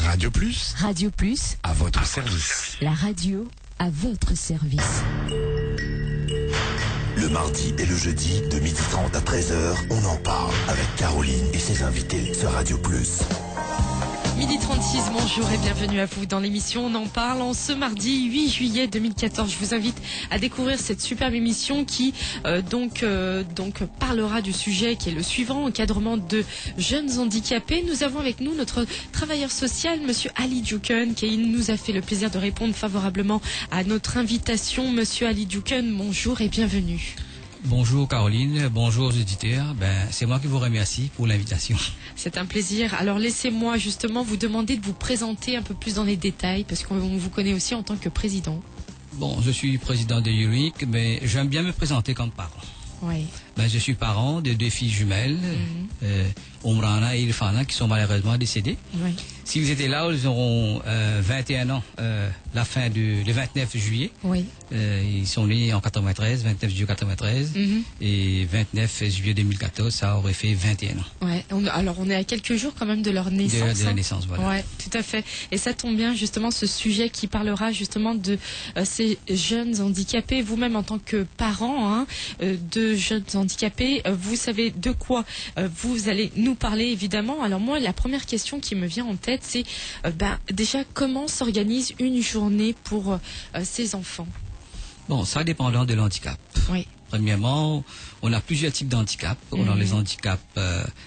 Radio Plus, Radio Plus, à votre service. la radio à votre service. Le mardi et le jeudi, de 12h30 à 13h, on en parle avec Caroline et ses invités sur Radio Plus. 12h36, bonjour et bienvenue à vous dans l'émission On en parle en ce mardi 8 juillet 2014. Je vous invite à découvrir cette superbe émission qui donc parlera du sujet qui est le suivant, encadrement de jeunes handicapés. Nous avons avec nous notre travailleur social, monsieur Ali Djuken, qui nous a fait le plaisir de répondre favorablement à notre invitation. Monsieur Ali Djuken, bonjour et bienvenue. Bonjour Caroline, bonjour aux auditeurs. C'est moi qui vous remercie pour l'invitation. C'est un plaisir. Alors laissez-moi justement vous demander de vous présenter un peu plus dans les détails, parce qu'on vous connaît aussi en tant que président. Bon, je suis président de URIC, mais j'aime bien me présenter comme parent. Oui. Je suis parent de 2 filles jumelles, Omrana et Ilfana, qui sont malheureusement décédées. Oui. S'ils étaient là, ils auront 21 ans le 29 juillet. Oui. Ils sont nés en 93, 29 juillet 93, et 29 juillet 2014, ça aurait fait 21 ans. Ouais. Alors on est à quelques jours quand même de leur naissance. De la naissance, voilà. Ouais, tout à fait. Et ça tombe bien justement ce sujet qui parlera justement de ces jeunes handicapés. Vous-même en tant que parent de jeunes handicapés, vous savez de quoi vous allez nous parler évidemment. Alors moi, la première question qui me vient en tête, c'est déjà comment s'organise une journée pour ces enfants? Bon, ça dépendant de l'handicap. Oui. Premièrement, on a plusieurs types d'handicap. On a les handicaps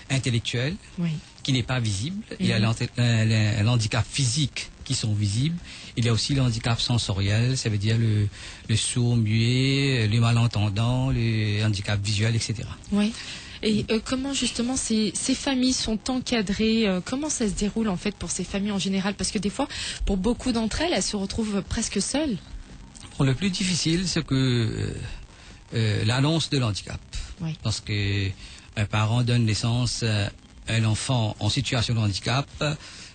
intellectuels, oui, qui n'est pas visible. Il y a l'handicap physique qui sont visibles. Il y a aussi le handicap sensoriel, ça veut dire le sourd, muet, le malentendant, le handicap visuel, etc. Oui. Et comment justement ces familles sont encadrées, comment ça se déroule en fait pour ces familles en général? Parce que des fois, pour beaucoup d'entre elles, elles se retrouvent presque seules. Bon, le plus difficile, c'est que l'annonce de l'handicap. Oui. Parce que un parent donne naissance à un enfant en situation de handicap,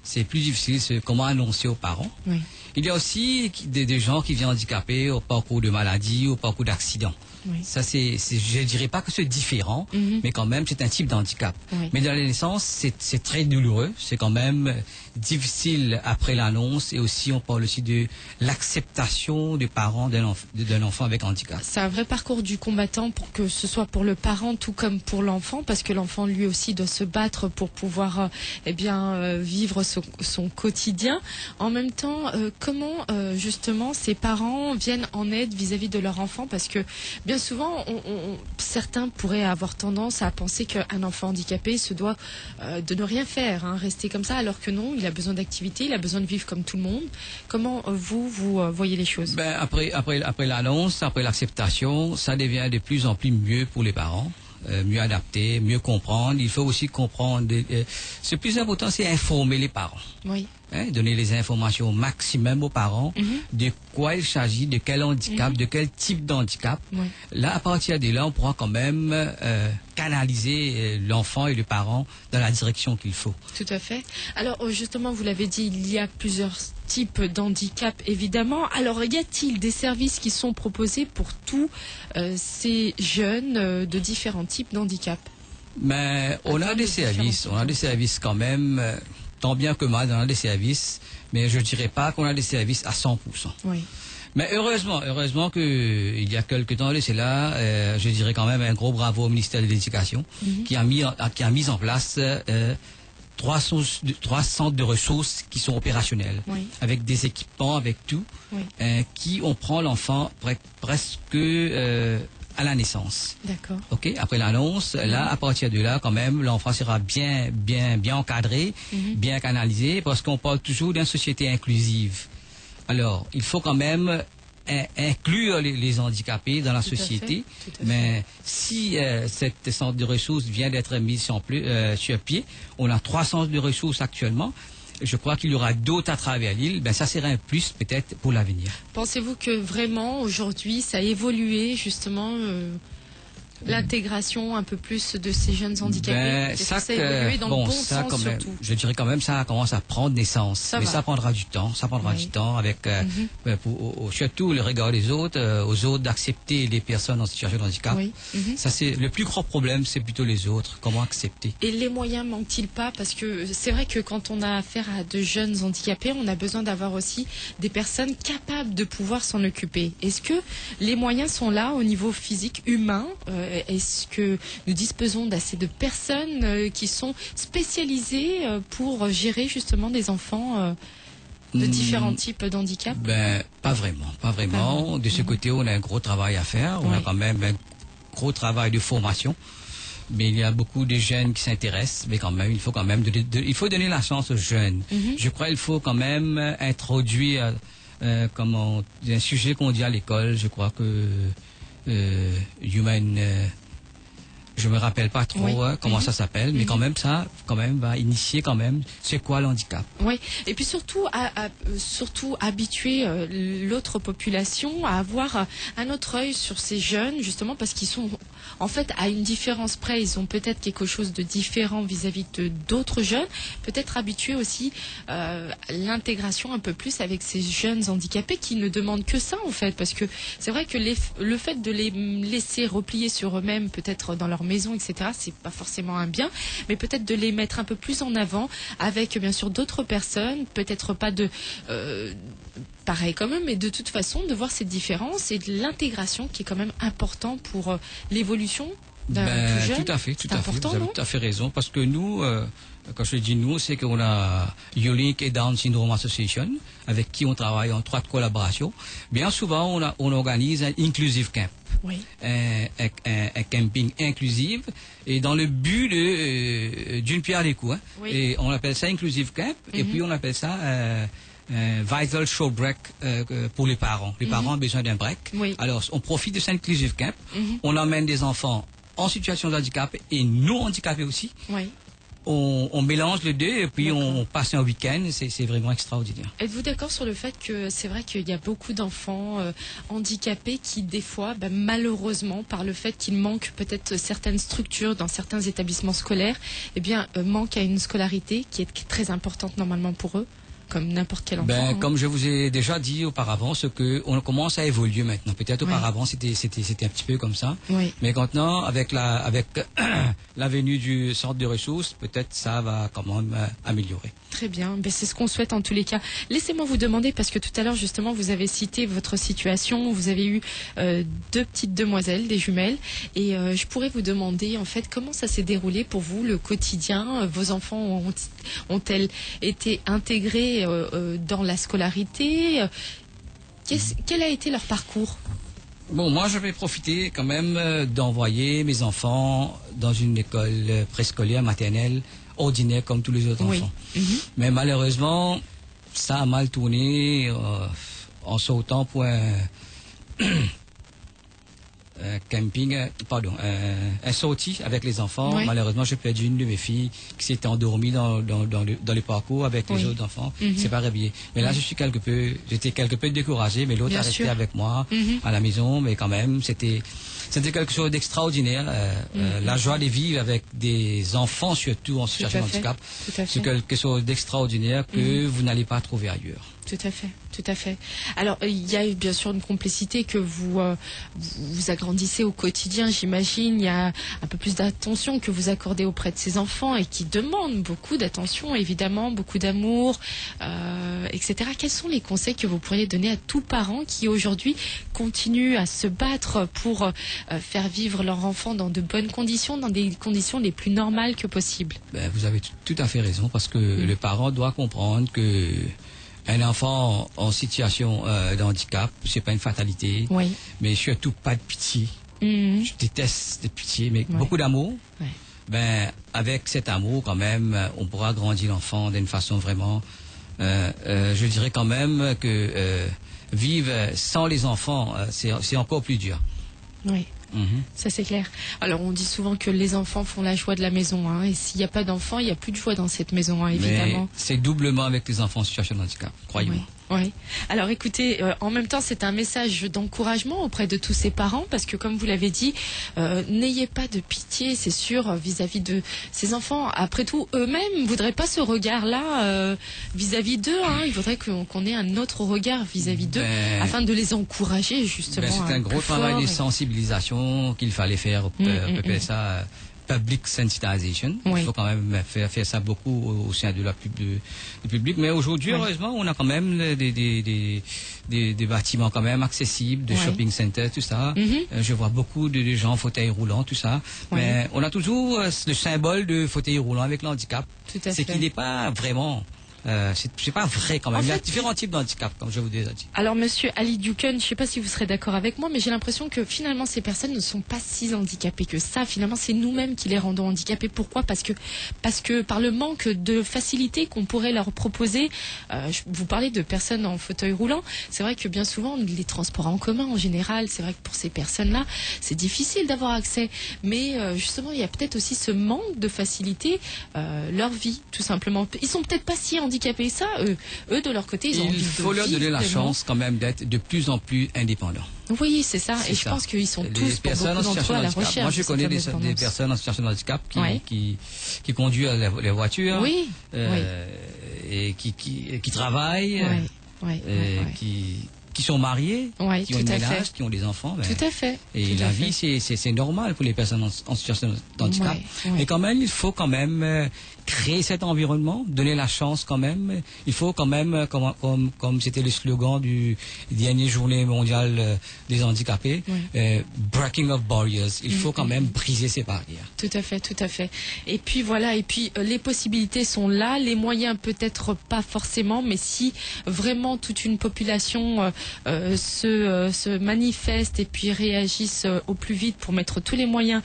c'est plus difficile, c'est comment annoncer aux parents. Oui. Il y a aussi des gens qui viennent handicapés au parcours de maladie, au parcours d'accident. Oui. Ça, je dirais pas que c'est différent, mais quand même, c'est un type d'handicap. Oui. Mais dans la naissance, c'est très douloureux. C'est quand même difficile après l'annonce. Et aussi, on parle aussi de l'acceptation des parents d'un enfant avec handicap. C'est un vrai parcours du combattant pour que ce soit pour le parent tout comme pour l'enfant, parce que l'enfant lui aussi doit se battre pour pouvoir vivre son quotidien. En même temps, comment justement ces parents viennent en aide vis-à-vis de leur enfant, parce que bien souvent, certains pourraient avoir tendance à penser qu'un enfant handicapé se doit de ne rien faire, rester comme ça, alors que non, il a besoin d'activité, il a besoin de vivre comme tout le monde. Comment vous voyez les choses? Après l'annonce, après l'acceptation, ça devient de plus en plus mieux pour les parents. Mieux adapter, mieux comprendre. Il faut aussi comprendre. Ce plus important, c'est informer les parents. Oui. Donner les informations au maximum aux parents de quoi il s'agit, de quel handicap, de quel type d'handicap. Oui. Là, à partir de là, on pourra quand même canaliser l'enfant et le parent dans la direction qu'il faut. Tout à fait. Alors justement, vous l'avez dit, il y a plusieurs types d'handicap, évidemment. Alors, y a-t-il des services qui sont proposés pour tous ces jeunes de différents types d'handicap? Mais on a des services quand même, tant bien que mal, on a des services, mais je ne dirais pas qu'on a des services à 100%. Oui. Mais heureusement que il y a quelques temps de cela, je dirais quand même un gros bravo au ministère de l'Éducation qui a mis en place 3 centres de ressources qui sont opérationnels, avec des équipements, avec tout, qui on prend l'enfant presque à la naissance. D'accord. Ok. Après l'annonce, là, à partir de là, quand même, l'enfant sera bien encadré, bien canalisé, parce qu'on parle toujours d'une société inclusive. Alors, il faut quand même inclure les handicapés dans la société. Mais si cette centre de ressources vient d'être mis sur pied, on a 3 centres de ressources actuellement. Je crois qu'il y aura d'autres à travers l'île. Ça serait un plus peut-être pour l'avenir. Pensez-vous que vraiment aujourd'hui ça a évolué justement L'intégration un peu plus de ces jeunes handicapés. Est-ce que ça a évolué dans le bon sens quand même, surtout? je dirais quand même ça commence à prendre naissance. Ça prendra du temps. Ça prendra du temps avec surtout le regard des autres, aux autres d'accepter les personnes en situation de handicap. Oui. Ça c'est le plus gros problème, c'est plutôt les autres. Comment accepter? Et les moyens manquent-ils pas? Parce que c'est vrai que quand on a affaire à de jeunes handicapés, on a besoin d'avoir aussi des personnes capables de pouvoir s'en occuper. Est-ce que les moyens sont là au niveau physique, humain? Est-ce que nous disposons d'assez de personnes qui sont spécialisées pour gérer justement des enfants de différents types d'handicap? Pas vraiment. De ce côté, on a un gros travail à faire. On a quand même un gros travail de formation. Mais il y a beaucoup de jeunes qui s'intéressent, mais quand même, il faut quand même il faut donner la chance aux jeunes. Je crois qu'il faut quand même introduire un sujet qu'on dit à l'école. Je crois que human, je me rappelle pas trop comment ça s'appelle, mais quand même ça, va initier quand même c'est quoi le handicap. Oui, et puis surtout surtout habituer l'autre population à avoir un autre œil sur ces jeunes, justement parce qu'ils sont en fait à une différence près, ils ont peut-être quelque chose de différent vis-à-vis de d'autres jeunes, peut-être habituer aussi l'intégration un peu plus avec ces jeunes handicapés qui ne demandent que ça en fait, parce que c'est vrai que le fait de les laisser replier sur eux-mêmes, peut-être dans leur maison, etc., c'est pas forcément un bien, mais peut-être de les mettre un peu plus en avant avec bien sûr d'autres personnes, peut-être pas de pareil quand même, mais de toute façon de voir cette différence et de l'intégration qui est quand même important pour l'évolution d'un plus jeune. Tout à fait, Important, vous avez tout à fait raison, parce que nous, quand je dis nous, c'est qu'on a Ulink et Down Syndrome Association, avec qui on travaille en étroite collaboration. Bien souvent, on organise un inclusive camp. Oui. Un camping inclusif, et dans le but d'une pierre des coups. Oui. Et on appelle ça inclusive camp, et puis on appelle ça vital show break pour les parents. Les parents ont besoin d'un break. Oui. Alors, on profite de cet inclusive camp. On emmène des enfants en situation de handicap et non handicapés aussi. Oui. On mélange les deux et puis on passe un week-end. C'est vraiment extraordinaire. Êtes-vous d'accord sur le fait que c'est vrai qu'il y a beaucoup d'enfants handicapés qui, des fois, malheureusement, par le fait qu'il manque peut-être certaines structures dans certains établissements scolaires, manquent à une scolarité qui est très importante normalement pour eux, comme n'importe quel enfant. Comme je vous ai déjà dit auparavant, ce que on commence à évoluer maintenant. Peut-être auparavant c'était un petit peu comme ça. Oui. Mais maintenant avec la venue du centre de ressources, peut-être ça va quand même améliorer. Très bien, c'est ce qu'on souhaite en tous les cas. Laissez-moi vous demander, parce que tout à l'heure justement vous avez cité votre situation, vous avez eu deux petites demoiselles, des jumelles, et je pourrais vous demander en fait comment ça s'est déroulé pour vous le quotidien. Vos enfants ont-elles été intégrés dans la scolarité? Quel a été leur parcours? Bon, moi je vais profiter quand même d'envoyer mes enfants dans une école préscolaire maternelle ordinaire comme tous les autres enfants. Mais malheureusement, ça a mal tourné en sautant pour un sortie avec les enfants. Oui. Malheureusement, j'ai perdu une de mes filles qui s'était endormie dans le parcours avec les autres enfants. C'est pas réveillé. Mais là, j'étais quelque peu découragé, mais l'autre a resté avec moi à la maison. Mais quand même, c'était quelque chose d'extraordinaire. La joie de vivre avec des enfants, surtout en situation de handicap, c'est quelque chose d'extraordinaire que vous n'allez pas trouver ailleurs. Tout à fait, tout à fait. Alors, il y a bien sûr une complicité que vous agrandissez au quotidien, j'imagine. Il y a un peu plus d'attention que vous accordez auprès de ces enfants et qui demandent beaucoup d'attention, évidemment, beaucoup d'amour, etc. Quels sont les conseils que vous pourriez donner à tout parent qui aujourd'hui continue à se battre pour faire vivre leur enfant dans de bonnes conditions, dans des conditions les plus normales que possible? Vous avez tout à fait raison, parce que le parent doit comprendre que un enfant en situation de handicap, c'est pas une fatalité, mais surtout pas de pitié. Je déteste de pitié, mais beaucoup d'amour. Avec cet amour, quand même, on pourra grandir l'enfant d'une façon vraiment. Je dirais quand même que vivre sans les enfants, c'est encore plus dur. Ça c'est clair. Alors on dit souvent que les enfants font la joie de la maison, hein, et s'il n'y a pas d'enfants, il n'y a plus de joie dans cette maison, hein, évidemment. Mais c'est doublement avec les enfants en situation de handicap, croyez-moi. Oui. Alors écoutez, en même temps c'est un message d'encouragement auprès de tous ces parents parce que comme vous l'avez dit, n'ayez pas de pitié, c'est sûr, vis-à-vis de ces enfants. Après tout, eux-mêmes ne voudraient pas ce regard-là vis-à-vis d'eux. Hein. Ils voudraient qu'on ait un autre regard vis-à-vis d'eux afin de les encourager justement. C'est un gros travail de sensibilisation qu'il fallait faire. Ça. Public sensitization. Il faut quand même faire ça beaucoup au sein de du public. Mais aujourd'hui, heureusement, on a quand même des bâtiments quand même accessibles, de shopping centers, tout ça. Je vois beaucoup de gens en fauteuil roulant, tout ça. Mais on a toujours le symbole de fauteuil roulant avec le handicap. C'est qu'il n'est pas vraiment... c'est pas vrai quand même. Il y a différents types de handicap, comme je vous ai dit. Alors, monsieur Ali Duken, je ne sais pas si vous serez d'accord avec moi, mais j'ai l'impression que finalement, ces personnes ne sont pas si handicapées que ça. Finalement, c'est nous-mêmes qui les rendons handicapés. Pourquoi ? Parce que par le manque de facilité qu'on pourrait leur proposer. Vous parlez de personnes en fauteuil roulant. C'est vrai que bien souvent, les transports en commun, en général, c'est vrai que pour ces personnes-là, c'est difficile d'avoir accès. Mais justement, il y a peut-être aussi ce manque de facilité, leur vie, tout simplement. Ils sont peut-être pas si handicapés. Ça, eux de leur côté, ils ont envie de vivre. Il faut leur donner la chance quand même d'être de plus en plus indépendants. Oui, c'est ça. Et je pense qu'ils sont tous, pour beaucoup d'entre eux, à la recherche. Moi, je connais des personnes en situation de handicap qui conduisent les voitures et qui travaillent, qui sont mariés, qui ont une ménage, qui ont des enfants. Tout à fait. Et la vie, c'est normal pour les personnes en situation d'handicap. Mais quand même, il faut quand même créer cet environnement, donner la chance quand même. Il faut quand même, comme c'était le slogan du dernier journée mondiale des handicapés, breaking of barriers. Il faut quand même briser ces barrières. Tout à fait, tout à fait. Et puis voilà, les possibilités sont là, les moyens peut-être pas forcément, mais si vraiment toute une population se manifeste et puis réagissent au plus vite pour mettre tous les moyens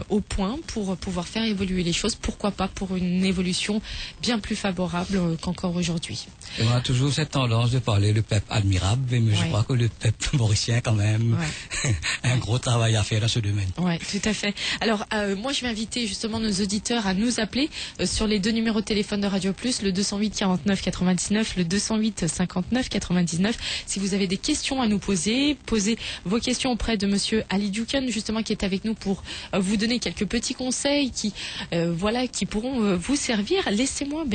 au point pour pouvoir faire évoluer les choses, pourquoi pas pour une évolution bien plus favorable qu'encore aujourd'hui. Et on a toujours cette tendance de parler le peuple admirable, mais je crois que le peuple mauricien quand même a un gros travail à faire dans ce domaine. Oui, tout à fait. Alors moi je vais inviter justement nos auditeurs à nous appeler sur les 2 numéros de téléphone de Radio Plus, le 208 49 99, le 208 59 99. Si vous avez des questions à nous poser, posez vos questions auprès de monsieur Ali Duken, justement, qui est avec nous pour vous donner quelques petits conseils qui pourront vous servir. Laissez-moi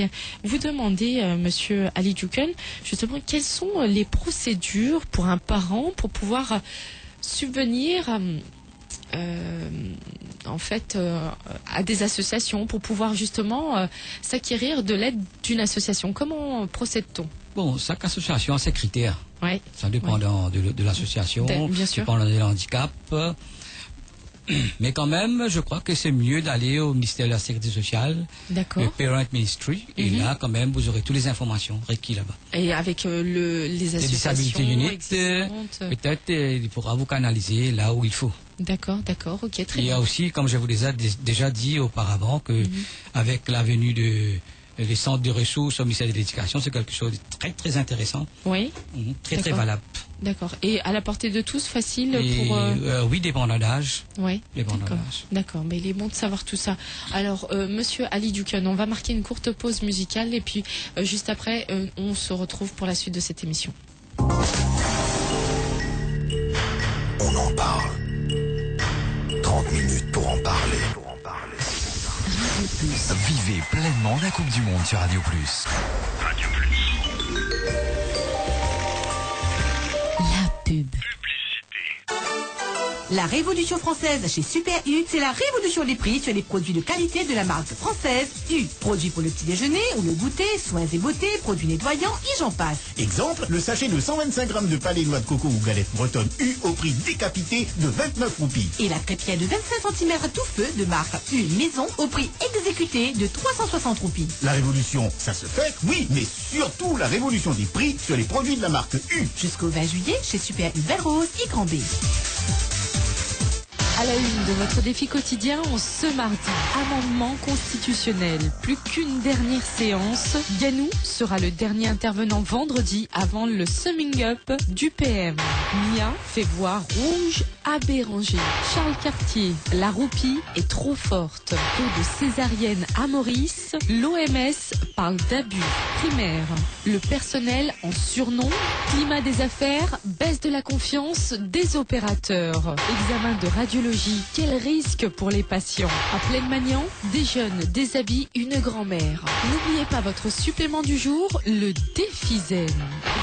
vous demander, monsieur Ali Duken, justement, quelles sont les procédures pour un parent pour pouvoir subvenir à des associations, pour pouvoir justement s'acquérir de l'aide d'une association. Comment procède-t-on ? Bon, chaque association a ses critères. Ça dépend de l'association, dépend de l'handicap. Mais quand même, je crois que c'est mieux d'aller au ministère de la Sécurité sociale, le Parent Ministry, et là, quand même, vous aurez toutes les informations requises là-bas. Et avec les associations existantes, peut-être il pourra vous canaliser là où il faut. D'accord, ok, très bien. Il y a aussi, comme je vous l'ai déjà dit auparavant, que avec la venue des centres de ressources au ministère de l'Éducation, c'est quelque chose de très, très intéressant. Oui. Très, très valable. D'accord. Et à la portée de tous, facile pour... oui, dépendant d'âge. Oui. D'accord. Mais il est bon de savoir tout ça. Alors, monsieur Ali Duken, on va marquer une courte pause musicale et puis juste après, on se retrouve pour la suite de cette émission. On en parle. 30 minutes pour en parler. Vivez pleinement la Coupe du Monde sur Radio Plus. Radio Plus. La pub. La Révolution française chez Super U, c'est la révolution des prix sur les produits de qualité de la marque française U. Produits pour le petit déjeuner ou le goûter, soins et beauté, produits nettoyants et j'en passe. Exemple, le sachet de 125 grammes de palais noix de coco ou galette bretonne U au prix décapité de 29 roupies. Et la crêpière de 25 cm à tout feu de marque U Maison au prix exécuté de 360 roupies. La révolution, ça se fait, oui, mais surtout la révolution des prix sur les produits de la marque U. Jusqu'au 20 juillet chez Super U Belle-Rose et Grand B. À la une de votre défi quotidien, ce mardi, amendement constitutionnel. Plus qu'une dernière séance. Ganou sera le dernier intervenant vendredi avant le summing up du PM. Mia fait voir rouge à Béranger. Charles Cartier, la roupie est trop forte. Taux de césarienne à Maurice. L'OMS parle d'abus primaire. Le personnel en surnom. Climat des affaires, baisse de la confiance des opérateurs. Examen de radiologie, quel risque pour les patients. À Pleine-Magnan, des jeunes déshabillent une grand-mère. N'oubliez pas votre supplément du jour, le défi zen.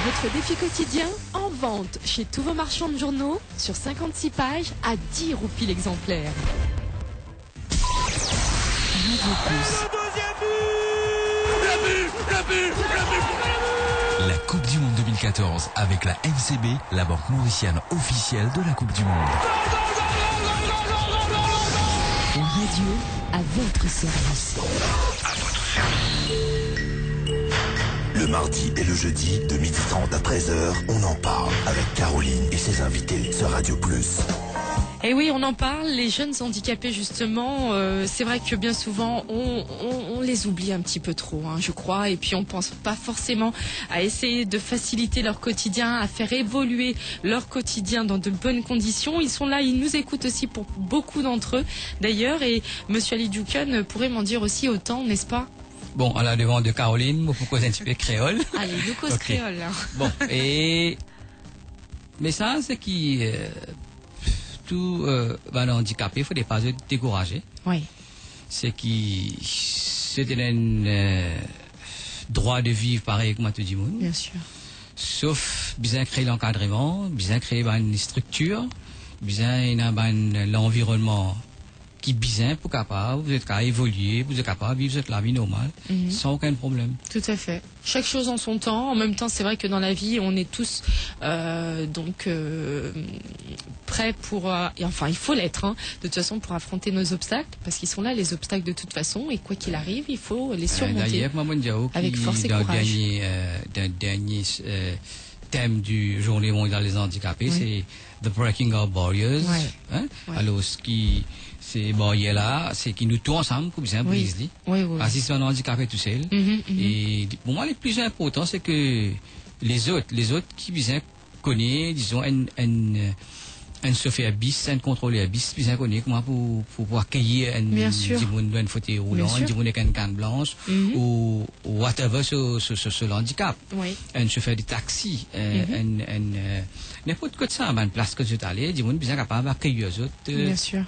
Votre défi quotidien en vente chez tous vos marchands de journaux sur 56 pages à 10 roupies l'exemplaire. Radio Plus. La Coupe du Monde 2014 avec la MCB, la banque mauricienne officielle de la Coupe du Monde. La radio à votre service. Le mardi et le jeudi, de 12h30 à 13h, on en parle avec Caroline et ses invités sur Radio Plus. Et oui, on en parle, les jeunes handicapés justement, c'est vrai que bien souvent on les oublie un petit peu trop, hein, je crois, et puis on pense pas forcément à essayer de faciliter leur quotidien, à faire évoluer leur quotidien dans de bonnes conditions. Ils sont là, ils nous écoutent aussi pour beaucoup d'entre eux d'ailleurs, et Monsieur Ali Djoukun pourrait m'en dire aussi autant, n'est-ce pas? Bon, à la devant de Caroline, moi, pour causer un petit peu créole. Allez, nous cause Okay. créole. Hein. Bon, et mais ça, c'est qui tout handicapé, il faut pas se décourager. Oui. C'est qui c'est un droit de vivre pareil comme tout le monde. Bien sûr. Sauf bien créer l'encadrement, bien créer une structure, bien l'environnement qui bien pour capable, vous êtes capable d'évoluer, vous êtes capable de vivre la vie normale sans aucun problème. Tout à fait. Chaque chose en son temps. En même temps, c'est vrai que dans la vie, on est tous prêts pour... et enfin, il faut l'être, hein, de toute façon, pour affronter nos obstacles, parce qu'ils sont là, les obstacles de toute façon, et quoi qu'il arrive, il faut les surmonter. D'ailleurs, Maman Diao, avec force et dans courage. le dernier thème du Journée mondiale des handicapés, c'est The Breaking of Barriers. Ouais. Hein? Ouais. Alors, ces barrières-là, c'est qui nous tous ensemble pour bien briser. Oui, oui. Ah, si c'est un handicapé tout seul. Et pour moi, le plus important, c'est que les autres qui bien connaissent, disons, un chauffeur bis, un contrôleur bis, bien connaît comment pour pouvoir cueillir Bien sûr. un fauteuil roulant, Bien sûr. avec une canne blanche, ou whatever sur le handicap. Oui. Un chauffeur de taxi, n'importe quoi de ça, une place que je suis allé, bien capable d'accueillir les autres. Bien sûr.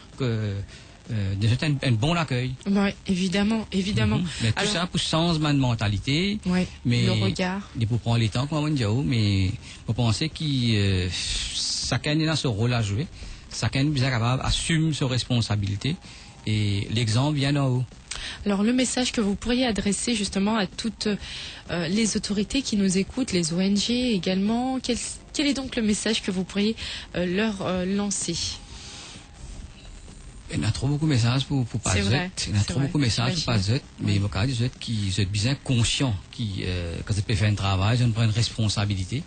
Un bon accueil. Oui, évidemment, évidemment. Mais tout Alors, ça pour changer ma mentalité. ouais, Mais le regard. il faut prendre les temps, comme on dit, mais faut penser que chacun est dans son rôle à jouer. Chacun est bien capable d'assumer ses responsabilités. Et l'exemple vient d'en haut. Alors le message que vous pourriez adresser justement à toutes les autorités qui nous écoutent, les ONG également, quel est donc le message que vous pourriez leur lancer? Il y a trop beaucoup de messages pour pas C'est zut. vrai, Il y a c'est trop vrai. beaucoup de messages pour pas zut. Mais il y a des autres qui sont bien conscients, qui, quand ils peuvent faire un travail, ils prennent une responsabilité.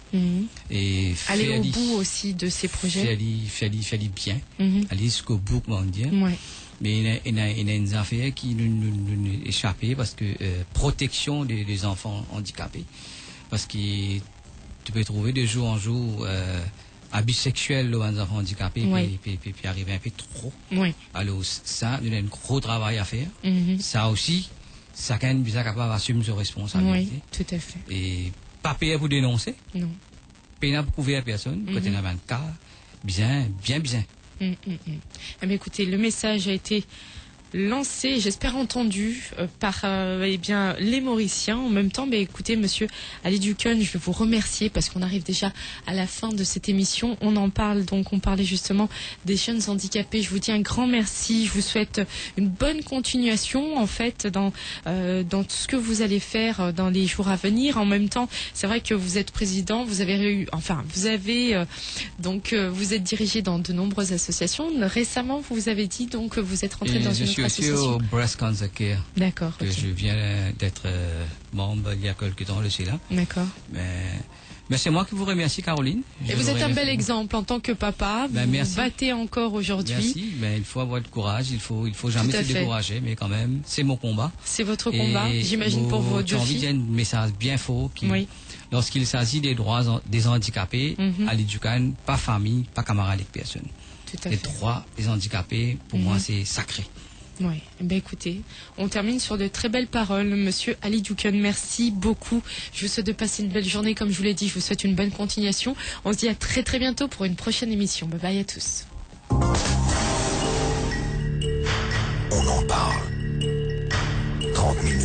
Et Aller au bout aussi de ces projets. faire bien. Aller jusqu'au bout, comment dire. Ouais. Mais il y a une affaire qui nous échappe parce que protection des enfants handicapés. Parce que tu peux trouver de jour en jour abus sexuels aux enfants handicapés, Oui. puis arriver un peu trop. Oui. Alors ça, il y a un gros travail à faire. Ça aussi, chacun est bien capable d'assumer ses responsabilités. Oui, tout à fait. Et pas payer pour dénoncer, Non. payer pour couvrir la personne, quand il y a un cas, bien. Eh bien, écoutez, le message a été lancé, j'espère entendu par eh bien les Mauriciens. En même temps, écoutez, Monsieur Ali Djoukun, je vais vous remercier parce qu'on arrive déjà à la fin de cette émission. On en parle donc, on parlait justement des jeunes handicapés. Je vous dis un grand merci. Je vous souhaite une bonne continuation en fait dans tout ce que vous allez faire dans les jours à venir. En même temps, c'est vrai que vous êtes président, vous avez vous êtes dirigé dans de nombreuses associations. Récemment, vous avez dit donc que vous êtes rentré dans une autre Je suis association. au Breast Cancer Care. D'accord. Que Ok. je viens d'être membre il y a quelques temps, je suis là. D'accord. Mais Mais c'est moi qui vous remercie, Caroline. Et vous êtes un bel exemple en tant que papa. Vous vous battez encore aujourd'hui. Merci. Mais il faut avoir du courage. Il faut jamais se décourager. Mais quand même, c'est mon combat. C'est votre combat. J'imagine pour vos 2 filles. J'ai envie de dire un message bien faux. Oui. Lorsqu'il s'agit des droits des handicapés, à l'Éducan, pas famille, pas camarade avec personne. Tout à fait. Les droits des handicapés, pour moi, c'est sacré. Oui, ben écoutez, on termine sur de très belles paroles. Monsieur Ali Douken, merci beaucoup. Je vous souhaite de passer une belle journée. Comme je vous l'ai dit, je vous souhaite une bonne continuation. On se dit à très très bientôt pour une prochaine émission. Bye bye à tous. On en parle. 30 minutes.